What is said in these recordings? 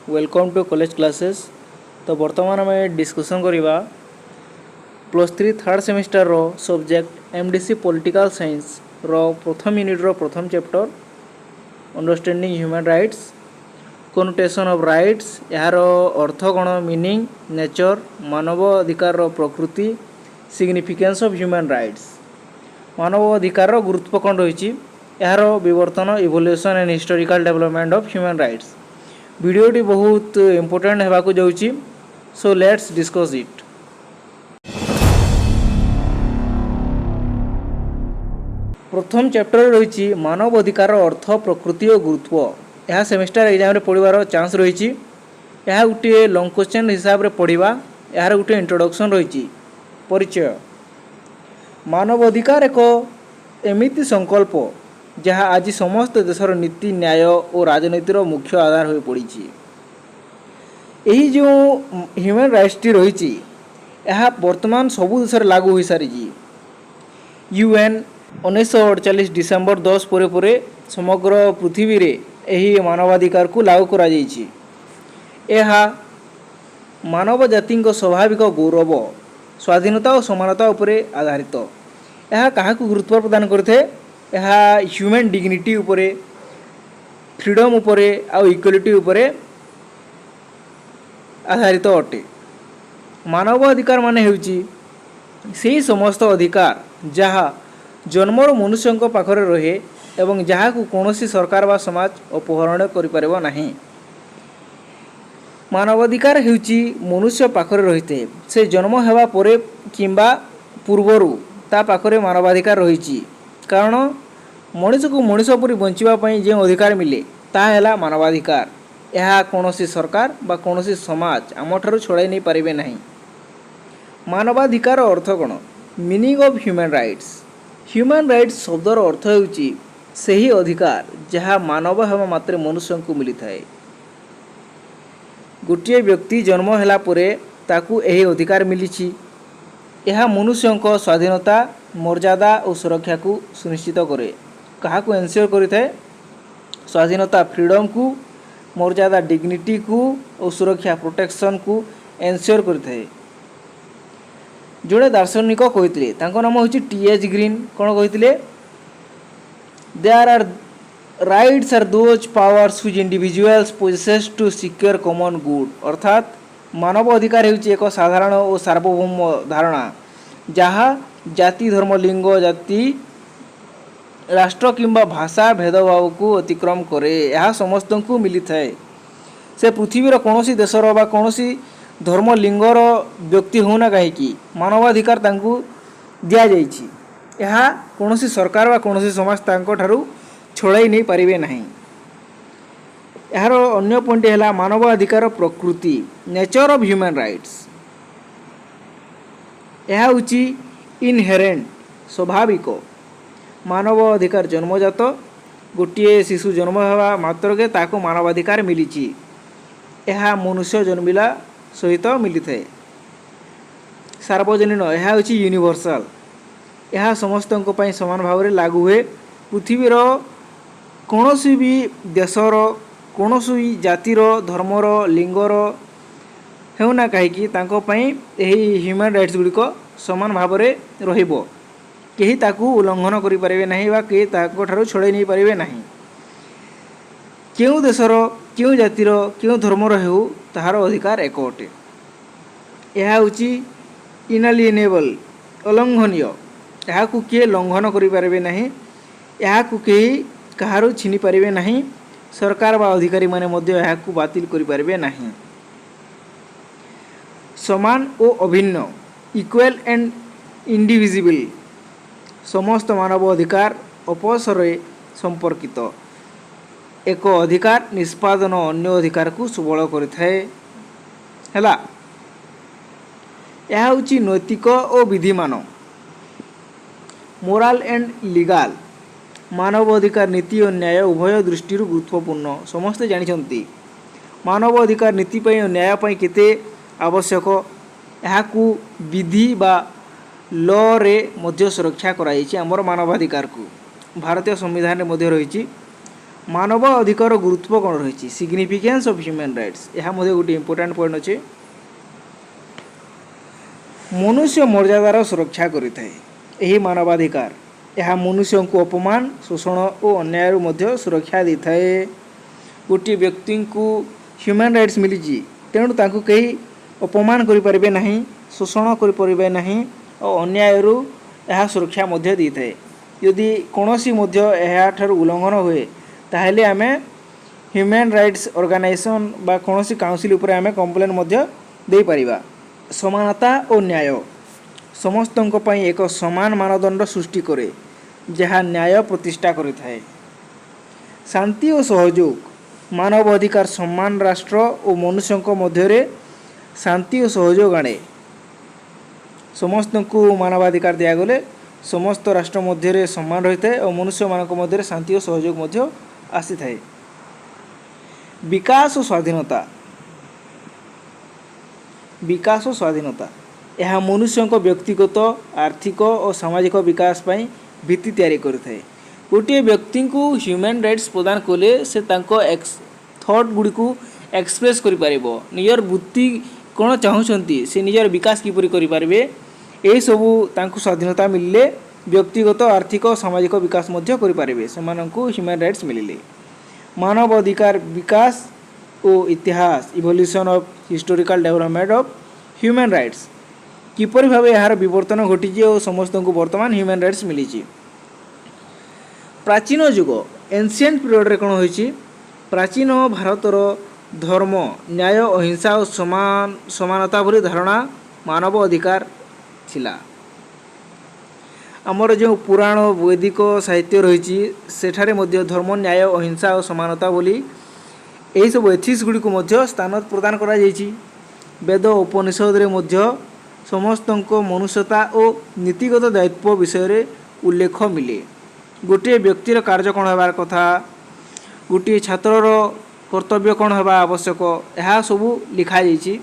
Welcome to college classes. तो बर्तमान आम डिस्कसन करवा +3 थर्ड सेमिस्टर रो सब्जेक्ट एमडीसी पॉलिटिकल साइंस रो प्रथम यूनिट रो प्रथम chapter understanding human rights connotation of rights यार अर्थ कौन मीनिंग नेचर मानव अधिकार रो प्रकृति सिग्निफिकेंस ऑफ ह्यूमन राइट्स मानव अधिकार रो गुरुत्व कौन रही यार विवर्तन evolution and historical development of human rights. वीडियोटी बहुत इम्पोर्टेंट होगाक जाऊँगी सो लेट्स डिस्कस इट। प्रथम चैप्टर रही मानव अधिकार अर्थ प्रकृति और गुरुत्व। यह सेमेस्टर एग्जाम रे पढ़वार चांस रही। यह गोटे लॉन्ग क्वेश्चन हिसाब से पढ़ा। यार गोटे इंट्रोडक्शन रही परिचय। मानव अधिकार एक एमिति संकल्प जहाँ आज समस्त देशर नीति न्याय और राजनीतिर मुख्य आधार हो पड़ी। यही जो ह्यूमन राइट्स रही वर्तमान सबु देश लागू हो सारी। यूएन 1948 डिसेम्बर 10 पर समग्र पृथ्वी रे यही मानवाधिकार को लागू करा जाइछि। यह मानव जाति स्वाभाविक गौरव स्वाधीनता और समानता उपरे आधारित। यह क्या गुरुत्व प्रदान करते यह ह्यूमन डिग्निटी उपरे फ्रीडम उपरे आ इक्वालिटी उपरे आधारित अटे। मानव अधिकार माने हेउची सेही समस्त अधिकार जहाँ जन्मर मनुष्य पाखरे रहे एवं जहाँ को कौनसी सरकार व समाज अपहरण करिपारिबो नाही। मानवाधिकार हेउची मनुष्य पाखरे रहिते से जन्म हेबा परे किंबा पूर्वरु ता पाखरे मानवाधिकार रहिछि। कारण मनुष्य को मनुष्य परि बंचिबा जो अधिकार मिले ताहा मानवाधिकार। यह कौनसी सरकार बा कौनसी समाज आमठारु छड़ाई नहीं पारिबे नाही। मानवाधिकार अर्थ कौन meaning of human rights. Human rights शब्दर अर्थ हेउची सही अधिकार जहाँ मानव हेबा मात्रे मनुष्य को मिली थाए। गोटे व्यक्ति जन्म होला परे ताकू यही अधिकार मिली। यह मनुष्य स्वाधीनता मर्यादा और सुरक्षा को सुनिश्चित करे। क्या को एनश्योर करें स्वाधीनता फ्रीडम को मर्यादा डिग्निटी को और सुरक्षा प्रोटेक्शन को एनश्योर करें। जोड़े दार्शनिक कहते नाम हूँ टी.एच. ग्रीन कौन कहते there are rights are those powers which individuals possesses to secure common good. अर्थात मानव अधिकार हेउची एक साधारण और सार्वभौम धारणा जहाँ जाति धर्म लिंग जाति राष्ट्र किंबा भाषा भेदभाव को अतिक्रम करे। यह समस्त को मिली थाए। से पृथ्वीर कौन देशर बा कौन धर्म लिंगर व्यक्ति होना कहीं मानवाधिकार तांकु दिया जाइछि। यह कौन सरकार बा कौन समाज तांको ठारू छड़ाई नहीं पारिबे नहीं। यार अन्य पॉइंट है मानवाधिकार प्रकृति नेचर ऑफ ह्यूमन राइट्स। यह हूँ इनहेरेंट स्वाभाविक मानव अधिकार जन्मजात गोटे शिशु जन्म होगा मात्रके ताको मानवाधिकार मिली। यह मनुष्य जन्मिला सहित मिली थाए। सार्वजनीन यह हूँ यूनिवर्सल यह समस्त समान भाव में लागू हुए। पृथ्वीर कौन भी देशर कौन जातिर धर्मर लिंगर होना कहीं ह्यूमन राइट्स गुड़िक समान भाव में रहिबो। केही ताकू उल्लंघन करि पारिबे नहीं बा केही ताको ठारू छड़ाई नहीं पारिबे नहीं। केउ देशर केउ जातिर केउ धर्मर हेउ ताहार अधिकार एक अटे। यह हूँ इनएलिएनेबल अलंघनीय यह को किए लंघन करि पारिबे नहीं। यह को केही कहारू छीनि पारिबे नहीं। सरकार बा अधिकारी माने मध्य यह को बातिल करि पारिबे नहीं। समान और अभिन्न इक्वल एंड इंडिविजिबल समस्त मानव अधिकार अपसरे संपर्कित। एक अधिकार निष्पादन अन्य अधिकार को सुबल करिथाए। हैला यह हूँ नैतिक और विधिमान मोराल एंड लीगल मानव अधिकार नीति और न्याय उभय दृष्टि गुरुत्वपूर्ण। समस्ते जानते मानव अधिकार नीति और न्याय केते आवश्यक। यह को विधि बा लॉ रे मध्य सुरक्षा कराई आमर मानवाधिकार को भारतीय संविधान रे मध्य रही। ମାନବ ଅଧିକାର ଗୁରୁତ୍ୱ କ'ଣ ରହିଛି ସିଗ୍ନିଫିକାନ୍ସ ଅଫ୍ ହ୍ୟୁମାନ୍ ରାଇଟ୍ସ ଏହା ମଧ୍ୟ ଗୋଟିଏ ଇମ୍ପୋର୍ଟାଣ୍ଟ ପଏଣ୍ଟ ଅଛି। ମନୁଷ୍ୟ ମର୍ଯ୍ୟାଦାର ସୁରକ୍ଷା କରିଥାଏ ଏହି ମାନବାଧିକାର। ଏହା ମନୁଷ୍ୟଙ୍କୁ ଅପମାନ ଶୋଷଣ ଓ ଅନ୍ୟାୟରୁ ମଧ୍ୟ ସୁରକ୍ଷା ଦେଇଥାଏ। ଗୋଟିଏ ବ୍ୟକ୍ତିଙ୍କୁ ହ୍ୟୁମାନ୍ ରାଇଟ୍ସ ମିଳିଛି, ତେଣୁ ତାଙ୍କୁ କେହି ଅପମାନ କରିପାରିବେ ନାହିଁ, ଶୋଷଣ କରିପାରିବେ ନାହିଁ ଓ ଅନ୍ୟାୟରୁ ଏହା ସୁରକ୍ଷା ମଧ୍ୟ ଦେଇଥାଏ। ଯଦି କୌଣସି ମଧ୍ୟ ଏହାଠାରୁ ଉଲ୍ଲଂଘନ ହୁଏ ତାହେଲେ ଆମେ ହ୍ୟୁମାନ୍ ରାଇଟ୍ସ ଅର୍ଗାନାଇଜେସନ୍ ବା କୌଣସି କାଉନସିଲ୍ ଉପରେ ଆମେ କମ୍ପ୍ଲେନ୍ ମଧ୍ୟ ଦେଇପାରିବା। ସମାନତା ଓ ନ୍ୟାୟ ସମସ୍ତଙ୍କ ପାଇଁ ଏକ ସମାନ ମାନଦଣ୍ଡ ସୃଷ୍ଟି କରେ ଯାହା ନ୍ୟାୟ ପ୍ରତିଷ୍ଠା କରିଥାଏ। ଶାନ୍ତି ଓ ସହଯୋଗ ମାନବ ଅଧିକାର ସମାନ ରାଷ୍ଟ୍ର ଓ ମନୁଷ୍ୟଙ୍କ ମଧ୍ୟରେ ଶାନ୍ତି ଓ ସହଯୋଗ ଆଣେ। ସମସ୍ତଙ୍କୁ ମାନବାଧିକାର ଦିଆଗଲେ ସମସ୍ତ ରାଷ୍ଟ୍ର ମଧ୍ୟରେ ସମାନ ରହିଥାଏ ଓ ମନୁଷ୍ୟମାନଙ୍କ ମଧ୍ୟରେ ଶାନ୍ତି ଓ ସହଯୋଗ ମଧ୍ୟ ଆସିଥାଏ। ବିକାଶ ଓ ସ୍ୱାଧୀନତା ଏହା ମନୁଷ୍ୟଙ୍କ ବ୍ୟକ୍ତିଗତ ଆର୍ଥିକ ଓ ସାମାଜିକ ବିକାଶ ପାଇଁ ଭିତ୍ତି ତିଆରି କରିଥାଏ। ଗୋଟିଏ ବ୍ୟକ୍ତିଙ୍କୁ ହ୍ୟୁମାନ୍ ରାଇଟ୍ସ ପ୍ରଦାନ କଲେ ସେ ତାଙ୍କ ଥଟ୍ ଗୁଡ଼ିକୁ ଏକ୍ସପ୍ରେସ୍ କରିପାରିବ, ନିଜର ବୃତ୍ତି କ'ଣ ଚାହୁଁଛନ୍ତି, ସେ ନିଜର ବିକାଶ କିପରି କରିପାରିବେ, ଏହିସବୁ ତାଙ୍କୁ ସ୍ୱାଧୀନତା ମିଳିଲେ ବ୍ୟକ୍ତିଗତ ଆର୍ଥିକ ଓ ସାମାଜିକ ବିକାଶ ମଧ୍ୟ କରିପାରିବେ ସେମାନଙ୍କୁ ହ୍ୟୁମାନ୍ ରାଇଟ୍ସ ମିଳିଲେ। ମାନବ ଅଧିକାର ବିକାଶ ଓ ଇତିହାସ evolution of historical development of human rights କିପରି ଭାବେ ଏହାର ବିବର୍ତ୍ତନ ଘଟିଛି ଓ ସମସ୍ତଙ୍କୁ ବର୍ତ୍ତମାନ ହ୍ୟୁମାନ୍ ରାଇଟ୍ସ ମିଳିଛି। ପ୍ରାଚୀନ ଯୁଗ ଏନ୍ସିଏଣ୍ଟ ପିରିୟଡ଼ରେ କ'ଣ ହୋଇଛି, ପ୍ରାଚୀନ ଭାରତର ଧର୍ମ ନ୍ୟାୟ ଅହିଂସା ଓ ସମାନତା ଭଳି ଧାରଣା ମାନବ ଅଧିକାର ଥିଲା। ଆମର ଯେଉଁ ପୁରାଣ ବୈଦିକ ସାହିତ୍ୟ ରହିଛି ସେଠାରେ ମଧ୍ୟ ଧର୍ମ ନ୍ୟାୟ ଅହିଂସା ଓ ସମାନତା ବୋଲି ଏହିସବୁ ଏଥିକ୍ସ ଗୁଡ଼ିକୁ ମଧ୍ୟ ସ୍ଥାନ ପ୍ରଦାନ କରାଯାଇଛି। ବେଦ ଉପନିଷଦରେ ମଧ୍ୟ ସମସ୍ତଙ୍କ ମନୁଷ୍ୟତା ଓ ନୀତିଗତ ଦାୟିତ୍ୱ ବିଷୟରେ ଉଲ୍ଲେଖ ମିଳେ। ଗୋଟିଏ ବ୍ୟକ୍ତିର କାର୍ଯ୍ୟ କ'ଣ ହେବାର କଥା, ଗୋଟିଏ ଛାତ୍ରର କର୍ତ୍ତବ୍ୟ କ'ଣ ହେବା ଆବଶ୍ୟକ, ଏହା ସବୁ ଲେଖାଯାଇଛି।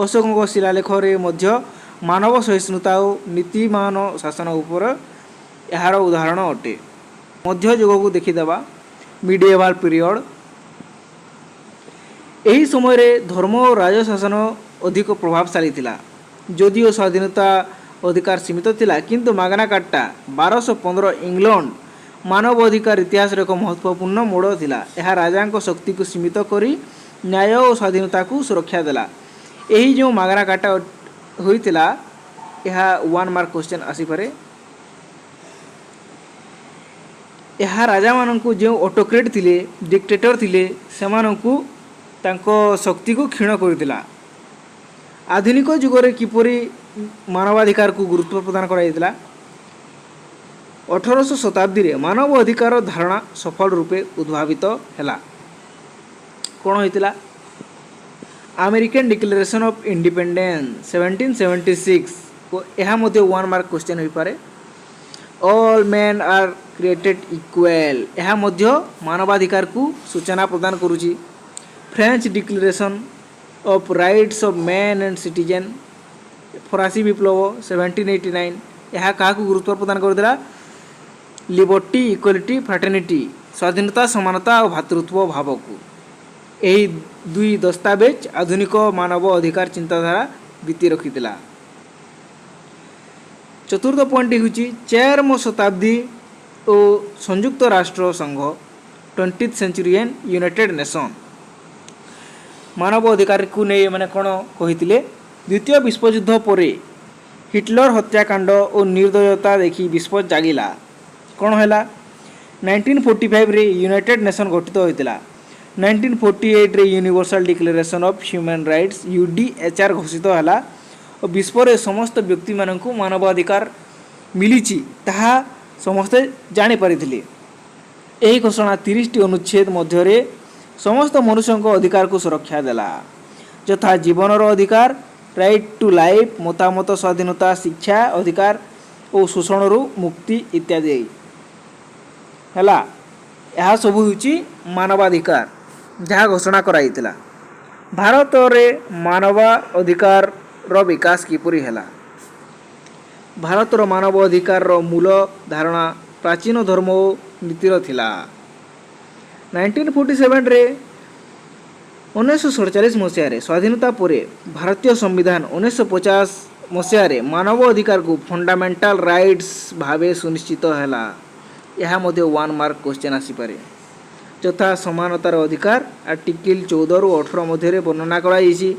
ଅଶୋକଙ୍କ ଶିଳାଲେଖରେ ମଧ୍ୟ ମାନବ ସହିଷ୍ଣୁତା ଓ ନୀତିମାନ ଶାସନ ଉପରେ ଏହାର ଉଦାହରଣ ଅଟେ। ମଧ୍ୟଯୁଗକୁ ଦେଖିଦେବା, ମିଡିଏଭାଲ୍ ପିରିୟଡ଼। ଏହି ସମୟରେ ଧର୍ମ ଓ ରାଜଶାସନ ଅଧିକ ପ୍ରଭାବଶାଳୀ ଥିଲା। ଯଦିଓ ସ୍ୱାଧୀନତା ଅଧିକାର ସୀମିତ ଥିଲା, କିନ୍ତୁ ମାଗ୍ନା କାର୍ଟା 1215 ଇଂଲଣ୍ଡ ମାନବ ଅଧିକାର ଇତିହାସର ଏକ ମହତ୍ତ୍ୱପୂର୍ଣ୍ଣ ମୋଡ଼ ଥିଲା। ଏହା ରାଜାଙ୍କ ଶକ୍ତିକୁ ସୀମିତ କରି ନ୍ୟାୟ ଓ ସ୍ୱାଧୀନତାକୁ ସୁରକ୍ଷା ଦେଲା। ଏହି ଯେଉଁ ମାଗ୍ନା କାର୍ଟା ହୋଇଥିଲା, ଏହା 1 ମାର୍କ କ୍ୱେଶ୍ଚନ୍ ଆସିପାରେ। ଏହା ରାଜାମାନଙ୍କୁ ଯେଉଁ ଅଟୋକ୍ରେଟ୍ ଥିଲେ, ଡିକ୍ଟେଟର ଥିଲେ, ସେମାନଙ୍କୁ ତାଙ୍କ ଶକ୍ତିକୁ କ୍ଷୀଣ କରିଥିଲା। ଆଧୁନିକ ଯୁଗରେ କିପରି ମାନବାଧିକାରକୁ ଗୁରୁତ୍ୱ ପ୍ରଦାନ କରାଯାଇଥିଲା, 18ଶ ଶତାବ୍ଦୀରେ ମାନବ ଅଧିକାର ଧାରଣା ସଫଳ ରୂପେ ଉଦ୍ଭାବିତ ହେଲା। କ'ଣ ହୋଇଥିଲା, ଆମେରିକାନ୍ ଡିକ୍ଲାରେସନ୍ ଅଫ୍ ଇଣ୍ଡିପେଣ୍ଡେନ୍ସ 1776 ଓ ଏହା ମଧ୍ୟ 1 ମାର୍କ କ୍ୱେଶ୍ଚନ୍ ହୋଇପାରେ। ଅଲ୍ ମେନ୍ ଆର୍ କ୍ରିଏଟେଡ୍ ଇକ୍ୱାଲ୍ ଏହା ମଧ୍ୟ ମାନବାଧିକାରକୁ ସୂଚନା ପ୍ରଦାନ କରୁଛି। French declaration of rights of man and citizen ଫରାସୀ ବିପ୍ଳବ 1789 ଏହା କାହାକୁ ଗୁରୁତ୍ୱ ପ୍ରଦାନ କରିଥିଲା, ଲିବର୍ଟି ଇକ୍ୱାଲିଟି ଫ୍ରାଟର୍ନିଟି ସ୍ୱାଧୀନତା ସମାନତା ଓ ଭାତୃତ୍ୱ ଭାବକୁ। ଏହି ଦୁଇ ଦସ୍ତାବେଜ ଆଧୁନିକ ମାନବ ଅଧିକାର ଚିନ୍ତାଧାରା ଭିତ୍ତି ରଖିଥିଲା। ଚତୁର୍ଥ ପଏଣ୍ଟଟି ହେଉଛି 4ମ ଶତାବ୍ଦୀ ଓ ସଂଯୁକ୍ତ ରାଷ୍ଟ୍ର ସଂଘ 20th century and ୟୁନାଇଟେଡ୍ ନେସନ୍ ମାନବ ଅଧିକାରକୁ ନେଇ ଏମାନେ କ'ଣ କହିଥିଲେ, ଦ୍ୱିତୀୟ ବିଶ୍ୱଯୁଦ୍ଧ ପରେ ହିଟଲର ହତ୍ୟାକାଣ୍ଡ ଓ ନିର୍ଦ୍ଦୟତା ଦେଖି ବିଶ୍ୱ ଜାଗିଲା। କ'ଣ ହେଲା, 1945ରେ ୟୁନାଇଟେଡ୍ ନେସନ୍ ଗଠିତ ହୋଇଥିଲା। 1948ରେ universal declaration of human rights UDHR ଘୋଷିତ ହେଲା ଓ ବିଶ୍ୱରେ ସମସ୍ତ ବ୍ୟକ୍ତିମାନଙ୍କୁ ମାନବାଧିକାର ମିଳିଛି ତାହା ସମସ୍ତେ ଜାଣିପାରିଥିଲେ। ଏହି ଘୋଷଣା 30ଟି ଅନୁଚ୍ଛେଦ ମଧ୍ୟରେ ସମସ୍ତ ମନୁଷ୍ୟଙ୍କ ଅଧିକାରକୁ ସୁରକ୍ଷା ଦେଲା, ଯଥା ଜୀବନର ଅଧିକାର, ରାଇଟ୍ ଟୁ ଲାଇଫ୍, ମତାମତ ସ୍ୱାଧୀନତା, ଶିକ୍ଷା ଅଧିକାର ଓ ଶୋଷଣରୁ ମୁକ୍ତି ଇତ୍ୟାଦି ହେଲା। ଏହା ସବୁ ହେଉଛି ମାନବାଧିକାର ଯାହା ଘୋଷଣା କରାଯାଇଥିଲା। ଭାରତରେ ମାନବ ଅଧିକାରର ବିକାଶ କିପରି ହେଲା, ଭାରତର ମାନବ ଅଧିକାରର ମୂଳ ଧାରଣା ପ୍ରାଚୀନ ଧର୍ମ ଓ ନୀତିର ଥିଲା। 1947 रे 1947 ମସିହାରେ ସ୍ୱାଧୀନତା ପରେ ଭାରତୀୟ ସମ୍ବିଧାନ 1950 ମସିହାରେ ମାନବ ଅଧିକାରକୁ ଫଣ୍ଡାମେଣ୍ଟାଲ ରାଇଟ୍ସ ଭାବେ ସୁନିଶ୍ଚିତ ହେଲା। ଏହା ମଧ୍ୟ 1 ମାର୍କ କ୍ୱେଶ୍ଚନ୍ ଆସିପାରେ। ଯଥା ସମାନତାର ଅଧିକାର ଆର୍ଟିକିଲ 14ରୁ 18 ମଧ୍ୟରେ ବର୍ଣ୍ଣନା କରାଯାଇଛି।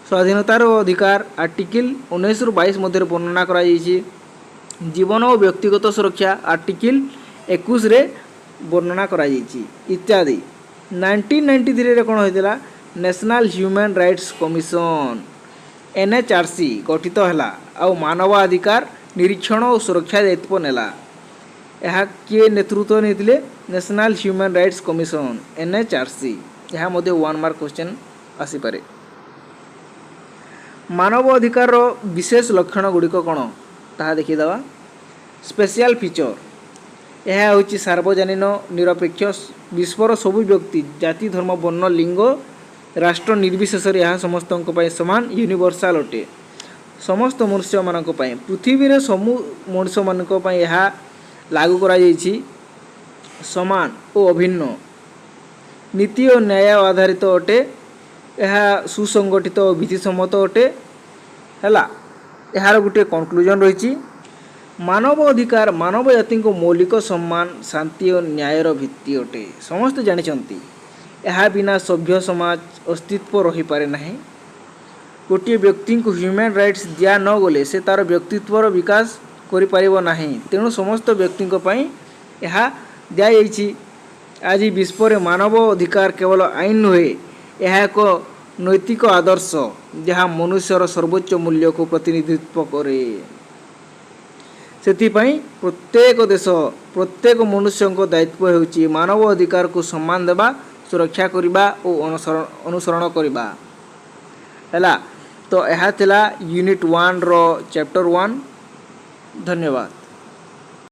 ସ୍ୱାଧୀନତାର ଅଧିକାର ଆର୍ଟିକିଲ 19ରୁ 22 ମଧ୍ୟରେ ବର୍ଣ୍ଣନା କରାଯାଇଛି। ଜୀବନ ଓ ବ୍ୟକ୍ତିଗତ ସୁରକ୍ଷା ଆର୍ଟିକିଲ 21ରେ ବର୍ଣ୍ଣନା କରାଯାଇଛି ଇତ୍ୟାଦି। 1993ରେ କ'ଣ ହୋଇଥିଲା? National human rights commission NHRC ଗଠିତ ହେଲା ଆଉ ମାନବାଧିକାର ନିରୀକ୍ଷଣ ଓ ସୁରକ୍ଷା ଦାୟିତ୍ୱ ନେଲା। ଏହା କିଏ ନେତୃତ୍ୱ ନେଇଥିଲେ? National human rights commission NHRC। ଏହା ମଧ୍ୟ 1 ମାର୍କ କ୍ୱେଶ୍ଚନ୍ ଆସିପାରେ। ମାନବ ଅଧିକାରର ବିଶେଷ ଲକ୍ଷଣ ଗୁଡ଼ିକ କ'ଣ ତାହା ଦେଖିଦେବା। ସ୍ପେଶିଆଲ ଫିଚର, ଏହା ହେଉଛି ସାର୍ବଜନୀନ ନିରପେକ୍ଷ ବିଶ୍ୱର ସବୁ ବ୍ୟକ୍ତି ଜାତି ଧର୍ମ ବର୍ଣ୍ଣ ଲିଙ୍ଗ ରାଷ୍ଟ୍ର ନିର୍ବିଶେଷରେ ଏହା ସମସ୍ତଙ୍କ ପାଇଁ ସମାନ ୟୁନିଭର୍ସାଲ ଅଟେ। ସମସ୍ତ ମନୁଷ୍ୟମାନଙ୍କ ପାଇଁ ପୃଥିବୀରେ ସବୁ ମଣିଷମାନଙ୍କ ପାଇଁ ଏହା ଲାଗୁ କରାଯାଇଛି। ସମାନ ଓ ଅଭିନ୍ନ ନୀତି ଓ ନ୍ୟାୟ ଆଧାରିତ ଅଟେ। ଏହା ସୁସଂଗଠିତ ଓ ବିଧିସମ୍ମତ ଅଟେ। ହେଲା, ଏହାର ଗୋଟିଏ କନକ୍ଲୁଜନ୍ ରହିଛି। ମାନବ ଅଧିକାର ମାନବ ଜାତିଙ୍କ ମୌଳିକ ସମ୍ମାନ ଶାନ୍ତି ଓ ନ୍ୟାୟର ଭିତ୍ତି ଅଟେ। ସମସ୍ତେ ଜାଣିଛନ୍ତି ଏହା ବିନା ସଭ୍ୟ ସମାଜ ଅସ୍ତିତ୍ୱ ରହିପାରେ ନାହିଁ। ଗୋଟିଏ ବ୍ୟକ୍ତିଙ୍କୁ ହ୍ୟୁମାନ୍ ରାଇଟ୍ସ ଦିଆ ନ ଗଲେ ସେ ତା'ର ବ୍ୟକ୍ତିତ୍ୱର ବିକାଶ କରିପାରିବ ନାହିଁ। ତେଣୁ ସମସ୍ତ ବ୍ୟକ୍ତିଙ୍କ ପାଇଁ ଏହା ଦିଆଯାଇଛି। ଆଜି ବିଶ୍ୱରେ ମାନବ ଅଧିକାର କେବଳ ଆଇନ ନୁହେଁ, ଏହା ଏକ ନୈତିକ ଆଦର୍ଶ ଯାହା ମନୁଷ୍ୟର ସର୍ବୋଚ୍ଚ ମୂଲ୍ୟକୁ ପ୍ରତିନିଧିତ୍ୱ କରେ। ସେଥିପାଇଁ ପ୍ରତ୍ୟେକ ଦେଶ ପ୍ରତ୍ୟେକ ମନୁଷ୍ୟଙ୍କ ଦାୟିତ୍ୱ ହେଉଛି ମାନବ ଅଧିକାରକୁ ସମ୍ମାନ ଦେବା, ସୁରକ୍ଷା କରିବା ଓ ଅନୁସରଣ କରିବା। ହେଲା, ତ ଏହା ଥିଲା ୟୁନିଟ୍ 1ର ଚ୍ୟାପ୍ଟର 1। ଧନ୍ୟବାଦ।